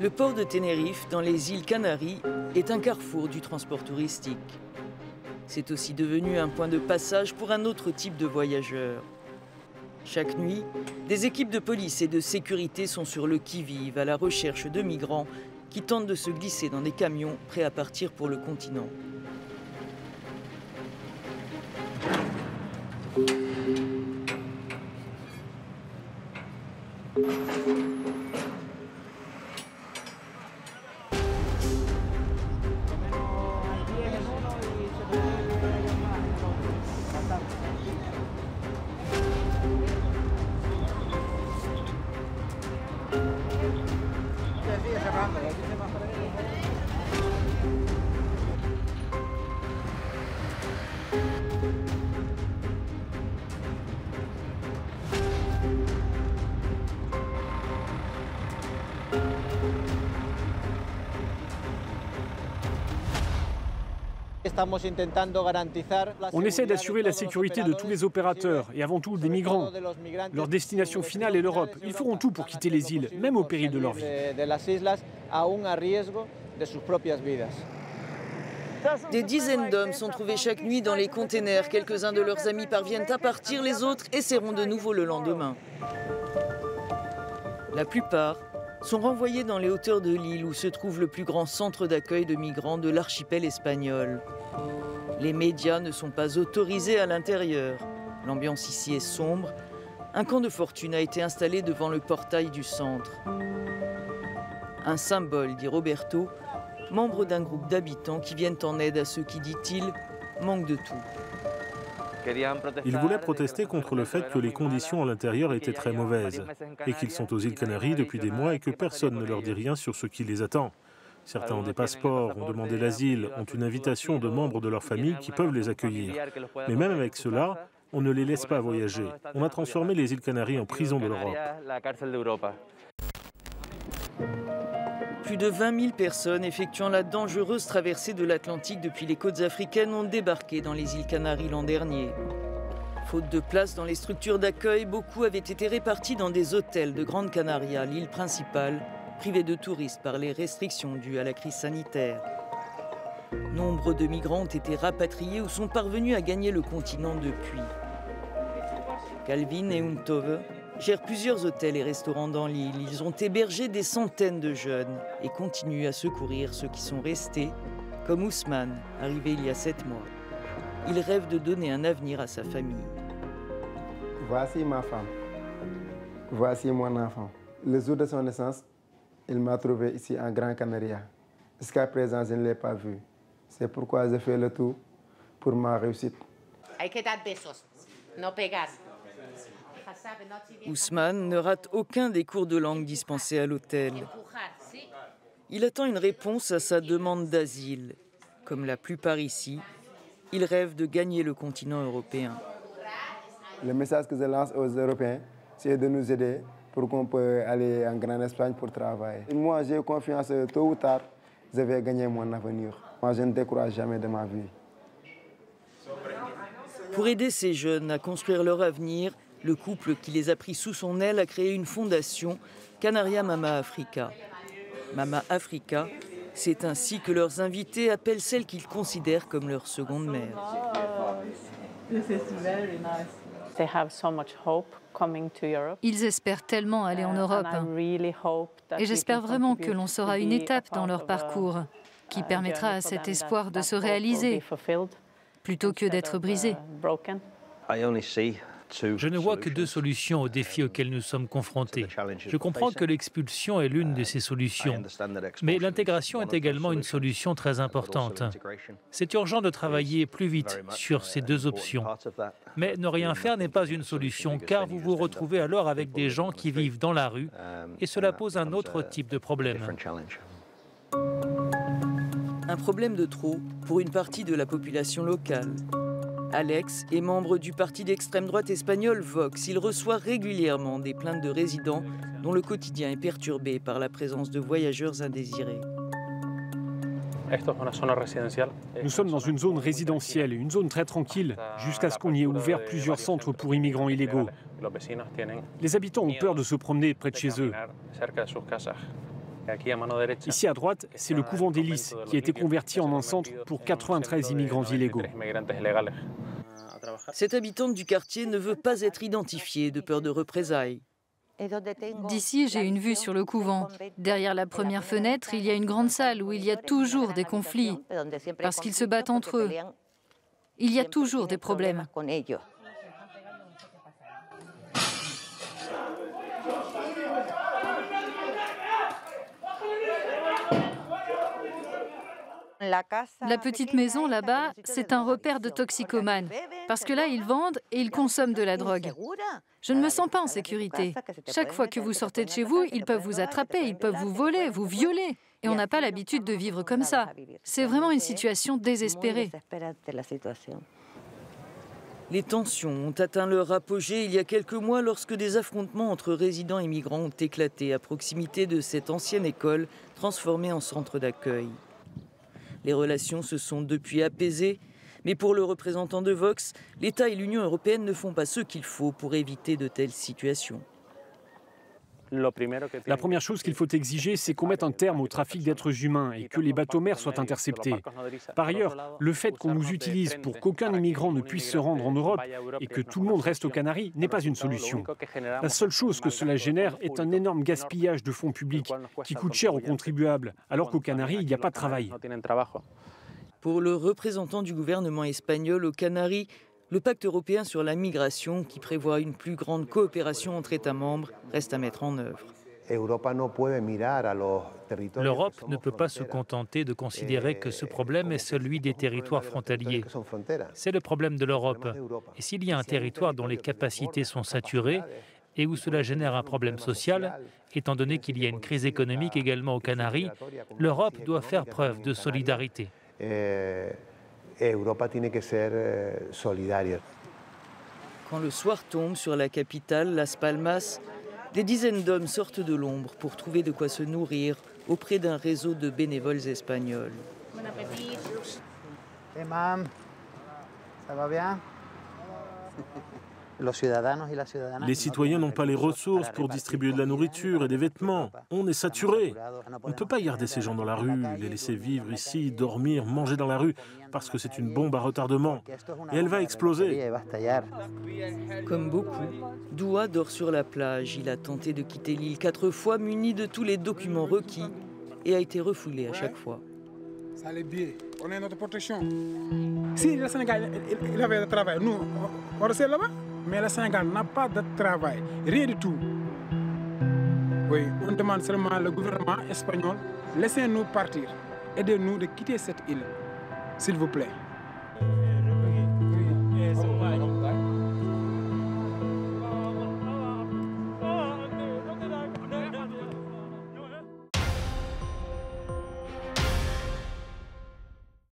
Le port de Tenerife, dans les îles Canaries, est un carrefour du transport touristique. C'est aussi devenu un point de passage pour un autre type de voyageurs. Chaque nuit, des équipes de police et de sécurité sont sur le qui-vive à la recherche de migrants qui tentent de se glisser dans des camions prêts à partir pour le continent. On essaie d'assurer la sécurité de tous les opérateurs et avant tout des migrants. Leur destination finale est l'Europe. Ils feront tout pour quitter les îles, même au péril de leur vie. Des dizaines d'hommes sont trouvés chaque nuit dans les containers. Quelques-uns de leurs amis parviennent à partir, les autres essaieront de nouveau le lendemain. La plupart sont renvoyés dans les hauteurs de l'île où se trouve le plus grand centre d'accueil de migrants de l'archipel espagnol. Les médias ne sont pas autorisés à l'intérieur. L'ambiance ici est sombre. Un camp de fortune a été installé devant le portail du centre. Un symbole, dit Roberto, membre d'un groupe d'habitants qui viennent en aide à ceux qui, dit-il, manquent de tout. Ils voulaient protester contre le fait que les conditions à l'intérieur étaient très mauvaises et qu'ils sont aux îles Canaries depuis des mois et que personne ne leur dit rien sur ce qui les attend. Certains ont des passeports, ont demandé l'asile, ont une invitation de membres de leur famille qui peuvent les accueillir. Mais même avec cela, on ne les laisse pas voyager. On a transformé les îles Canaries en prison de l'Europe. Plus de 20 000 personnes effectuant la dangereuse traversée de l'Atlantique depuis les côtes africaines ont débarqué dans les îles Canaries l'an dernier. Faute de place dans les structures d'accueil, beaucoup avaient été répartis dans des hôtels de Grande Canaria, l'île principale, privée de touristes par les restrictions dues à la crise sanitaire. Nombre de migrants ont été rapatriés ou sont parvenus à gagner le continent depuis. Calvin et Untove gèrent plusieurs hôtels et restaurants dans l'île. Ils ont hébergé des centaines de jeunes et continuent à secourir ceux qui sont restés, comme Ousmane, arrivé il y a 7 mois. Il rêve de donner un avenir à sa famille. Voici ma femme. Voici mon enfant. Le jour de son naissance, il m'a trouvé ici en Grande Canaria. Jusqu'à présent, je ne l'ai pas vu. C'est pourquoi je fais le tout pour ma réussite. Hay que dar besos, no pegar. Ousmane ne rate aucun des cours de langue dispensés à l'hôtel. Il attend une réponse à sa demande d'asile. Comme la plupart ici, il rêve de gagner le continent européen. Le message que je lance aux Européens, c'est de nous aider pour qu'on puisse aller en Grande Espagne pour travailler. Et moi, j'ai confiance que tôt ou tard, je vais gagner mon avenir. Moi, je ne décourage jamais de ma vie. Pour aider ces jeunes à construire leur avenir, le couple qui les a pris sous son aile a créé une fondation, Canaria Mama Africa. Mama Africa, c'est ainsi que leurs invités appellent celle qu'ils considèrent comme leur seconde mère. Ils espèrent tellement aller en Europe. Et j'espère vraiment que l'on sera une étape dans leur parcours qui permettra à cet espoir de se réaliser plutôt que d'être brisé. Je ne vois que 2 solutions aux défis auxquels nous sommes confrontés. Je comprends que l'expulsion est l'une de ces solutions, mais l'intégration est également une solution très importante. C'est urgent de travailler plus vite sur ces 2 options. Mais ne rien faire n'est pas une solution, car vous vous retrouvez alors avec des gens qui vivent dans la rue, et cela pose un autre type de problème. Un problème de trop pour une partie de la population locale. Alex est membre du parti d'extrême droite espagnol Vox. Il reçoit régulièrement des plaintes de résidents dont le quotidien est perturbé par la présence de voyageurs indésirés. Nous sommes dans une zone résidentielle, une zone très tranquille, jusqu'à ce qu'on y ait ouvert plusieurs centres pour immigrants illégaux. Les habitants ont peur de se promener près de chez eux. Ici à droite, c'est le couvent des Lys, qui a été converti en un centre pour 93 immigrants illégaux. Cette habitante du quartier ne veut pas être identifiée de peur de représailles. D'ici, j'ai une vue sur le couvent. Derrière la première fenêtre, il y a une grande salle où il y a toujours des conflits, parce qu'ils se battent entre eux. Il y a toujours des problèmes. La petite maison là-bas, c'est un repère de toxicomanes, parce que là, ils vendent et ils consomment de la drogue. Je ne me sens pas en sécurité. Chaque fois que vous sortez de chez vous, ils peuvent vous attraper, ils peuvent vous voler, vous violer. Et on n'a pas l'habitude de vivre comme ça. C'est vraiment une situation désespérée. Les tensions ont atteint leur apogée il y a quelques mois lorsque des affrontements entre résidents et migrants ont éclaté à proximité de cette ancienne école transformée en centre d'accueil. Les relations se sont depuis apaisées, mais pour le représentant de Vox, l'État et l'Union européenne ne font pas ce qu'il faut pour éviter de telles situations. La première chose qu'il faut exiger, c'est qu'on mette un terme au trafic d'êtres humains et que les bateaux-mers soient interceptés. Par ailleurs, le fait qu'on nous utilise pour qu'aucun immigrant ne puisse se rendre en Europe et que tout le monde reste aux Canaries n'est pas une solution. La seule chose que cela génère est un énorme gaspillage de fonds publics qui coûte cher aux contribuables, alors qu'aux Canaries, il n'y a pas de travail. Pour le représentant du gouvernement espagnol aux Canaries, le pacte européen sur la migration, qui prévoit une plus grande coopération entre États membres, reste à mettre en œuvre. L'Europe ne peut pas se contenter de considérer que ce problème est celui des territoires frontaliers. C'est le problème de l'Europe. Et s'il y a un territoire dont les capacités sont saturées et où cela génère un problème social, étant donné qu'il y a une crise économique également aux Canaries, l'Europe doit faire preuve de solidarité. Quand le soir tombe sur la capitale, Las Palmas, des dizaines d'hommes sortent de l'ombre pour trouver de quoi se nourrir auprès d'un réseau de bénévoles espagnols. Hey, mam, ça va bien? Les citoyens n'ont pas les ressources pour distribuer de la nourriture et des vêtements. On est saturé. On ne peut pas garder ces gens dans la rue, les laisser vivre ici, dormir, manger dans la rue, parce que c'est une bombe à retardement. Et elle va exploser. Comme beaucoup, Doua dort sur la plage. Il a tenté de quitter l'île 4 fois, muni de tous les documents requis, et a été refoulé à chaque fois. Ça les billets, on est notre protection. Si le Sénégal il avait du travail, nous, on restait là-bas. Mais le Sénégal n'a pas de travail, rien du tout. Oui, on demande seulement au gouvernement espagnol, laissez-nous partir, aidez-nous de quitter cette île, s'il vous plaît.